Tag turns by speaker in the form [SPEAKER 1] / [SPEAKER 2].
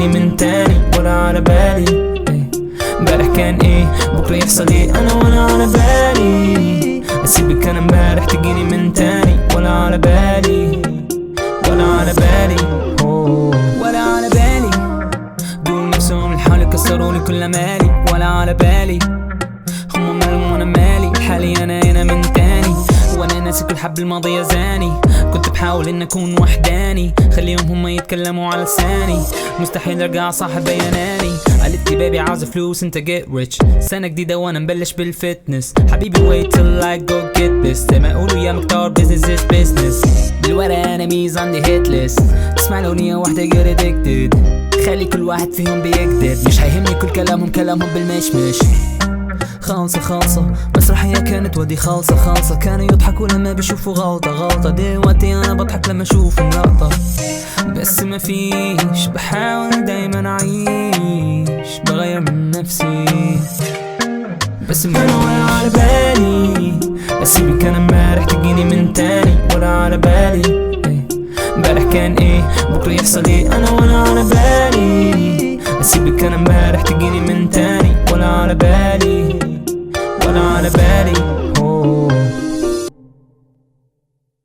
[SPEAKER 1] تجيني من تاني ولا على بالي. امبارح كان ايه بكرة يحصل ايه انا وانا على بالي. اسيبك انا امبارح تجيني من تاني ولا على بالي ولا على بالي ولا على بالي. دول نفسهم الحال كسرولي كل مالي ولا على بالي. هما مالهم وانا مالي حالي انا هنا من تاني. وانا ناسي كل حب الماضي يا زاني. كنت بحاول ان اكون وحداني خليهم هما يتكلموا على لساني. مستحيل ارجع صاحب بياناني. قالت لي بيبي عاوز فلوس انت get rich. سنة جديدة وانا مبلش بالفتنس. حبيبي wait till I go get this. زي ما يقولوا يا مكتار business is business. بالورق انا ميز عندي hit list. تسمع الاغنية واحدة get addicted. خلي كل واحد فيهم بيكذب. مش هيهمني كل كلامهم بالمشمش. خالصة مسرحية كانت ودي خالصة. كانوا يضحكوا لما بيشوفوا غلطة. دلوقتي انا بضحك لما اشوفهم لقطة. بس ما فيش بحاول دايما اعيش بغير من نفسي. بس ما انا ولا على بالي. اسيبك انا امبارح تجيني من تاني ولا على بالي. امبارح كان ايه بكرة يحصل ايه انا وانا على بالي. اسيبك انا امبارح تجيني من تاني ولا على بالي ولا على بالي.